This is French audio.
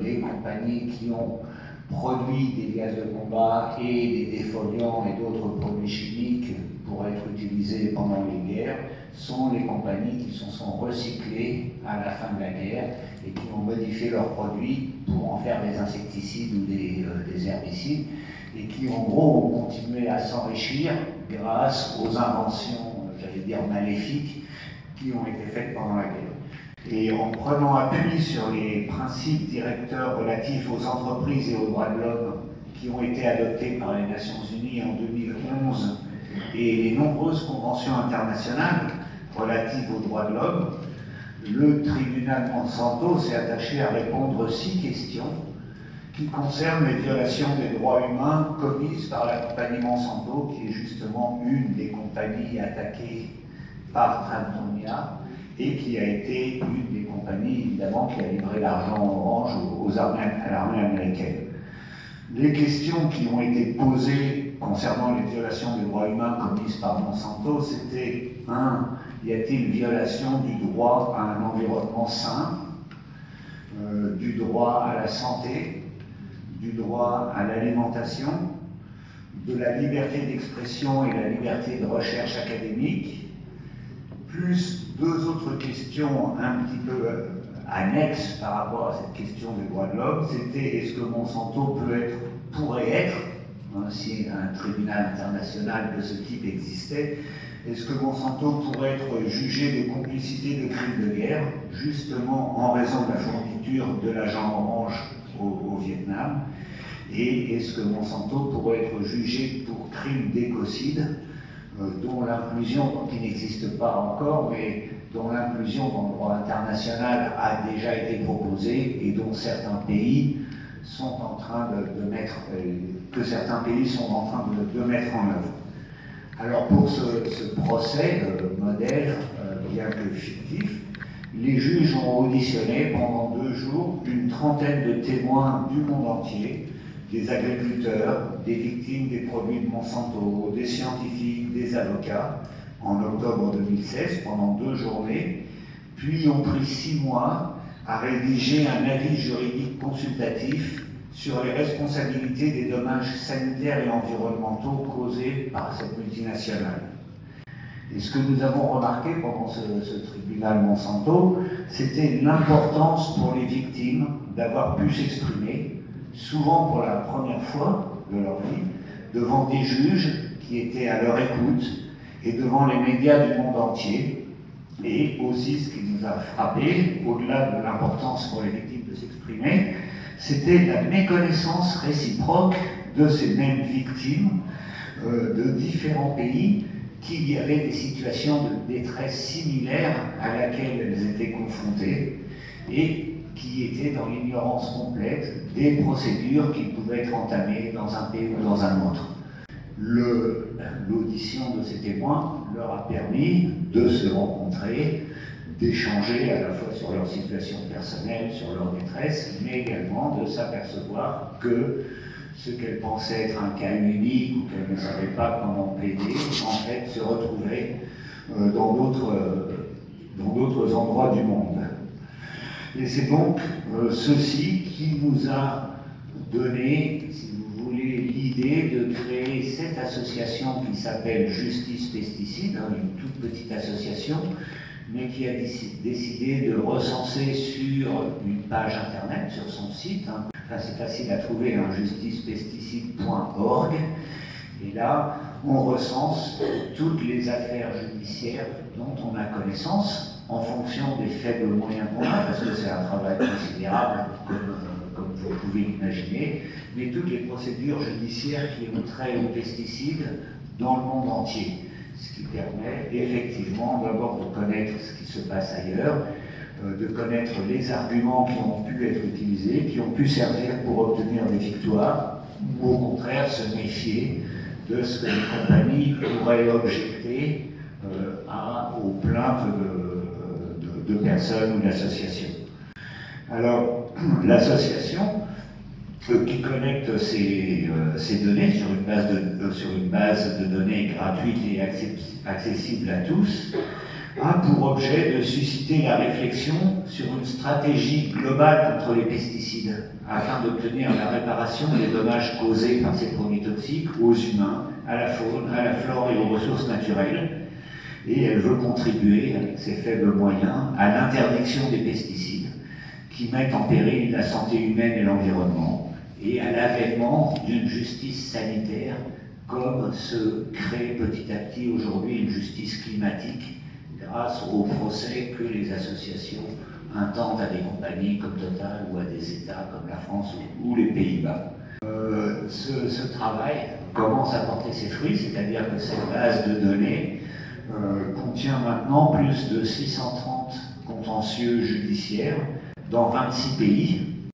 les compagnies qui ont produit des gaz de combat et des défoliants et d'autres produits chimiques pour être utilisés pendant les guerres sont les compagnies qui se sont recyclées à la fin de la guerre et qui ont modifié leurs produits pour en faire des insecticides ou des herbicides et qui en gros ont continué à s'enrichir grâce aux inventions, j'allais dire maléfiques, qui ont été faites pendant la guerre. Et en prenant appui sur les principes directeurs relatifs aux entreprises et aux droits de l'homme qui ont été adoptés par les Nations Unies en 2011 et les nombreuses conventions internationales relatives aux droits de l'homme, le tribunal Monsanto s'est attaché à répondre 6 questions qui concernent les violations des droits humains commises par la compagnie Monsanto, qui est justement une des compagnies attaquées par Trump et qui a été une des compagnies, évidemment, qui a livré l'argent orange à l'armée américaine. Les questions qui ont été posées concernant les violations des droits humains commises par Monsanto, c'était 1. Y a-t-il violation du droit à un environnement sain, du droit à la santé, du droit à l'alimentation, de la liberté d'expression et la liberté de recherche académique, plus 2 autres questions un petit peu annexes par rapport à cette question des droits de l'homme. C'était est-ce que Monsanto pourrait être, si un tribunal international de ce type existait, est-ce que Monsanto pourrait être jugé de complicité de crimes de guerre, justement en raison de la fourniture de l'agent orange au Vietnam, et est-ce que Monsanto pourrait être jugé pour crime d'écocide, dont l'inclusion, qui n'existe pas encore, mais dont l'inclusion dans le droit international a déjà été proposée et dont certains pays sont en train de mettre en œuvre. Alors pour ce procès modèle, bien que fictif, les juges ont auditionné pendant 2 jours une trentaine de témoins du monde entier, des agriculteurs, des victimes des produits de Monsanto, des scientifiques, des avocats, en octobre 2016, pendant 2 journées, puis ont pris 6 mois à rédiger un avis juridique consultatif sur les responsabilités des dommages sanitaires et environnementaux causés par cette multinationale. Et ce que nous avons remarqué pendant ce tribunal Monsanto, c'était l'importance pour les victimes d'avoir pu s'exprimer, souvent pour la première fois de leur vie, devant des juges qui étaient à leur écoute et devant les médias du monde entier. Et aussi, ce qui nous a frappé, au-delà de l'importance pour les victimes de s'exprimer, c'était la méconnaissance réciproque de ces mêmes victimes de différents pays qui avaient des situations de détresse similaires à laquelle elles étaient confrontées et qui étaient dans l'ignorance complète des procédures qui pouvaient être entamées dans un pays ou dans un autre. L'audition de ces témoins leur a permis de se rencontrer, d'échanger à la fois sur leur situation personnelle, sur leur détresse, mais également de s'apercevoir que ce qu'elles pensaient être un cas unique ou qu'elles ne savaient pas comment plaider, en fait, se retrouvaient dans d'autres endroits du monde. Et c'est donc ceci qui nous a donné, si vous voulez, l'idée de créer cette association qui s'appelle Justice Pesticides, une toute petite association, mais qui a décidé de recenser sur une page internet, sur son site. Enfin, c'est facile à trouver, justicepesticides.org. Et là, on recense toutes les affaires judiciaires dont on a connaissance, en fonction des faibles moyens qu'on a, parce que c'est un travail considérable, comme vous pouvez l'imaginer, mais toutes les procédures judiciaires qui ont trait aux pesticides dans le monde entier. Ce qui permet effectivement d'abord de connaître ce qui se passe ailleurs, de connaître les arguments qui ont pu être utilisés, qui ont pu servir pour obtenir des victoires, ou au contraire se méfier de ce que les compagnies pourraient objecter aux plaintes de personnes ou d'associations. Alors, l'association qui connecte ces données sur une base de données gratuite et accessible à tous, a pour objet de susciter la réflexion sur une stratégie globale contre les pesticides, afin d'obtenir la réparation des dommages causés par ces produits toxiques aux humains, à la faune, à la flore et aux ressources naturelles. Et elle veut contribuer, avec ses faibles moyens, à l'interdiction des pesticides qui mettent en péril la santé humaine et l'environnement, et à l'avènement d'une justice sanitaire, comme se crée petit à petit aujourd'hui une justice climatique grâce au procès que les associations intentent à des compagnies comme Total ou à des États comme la France ou les Pays-Bas. Ce travail commence à porter ses fruits, c'est-à-dire que cette base de données contient maintenant plus de 630 contentieux judiciaires dans 26 pays,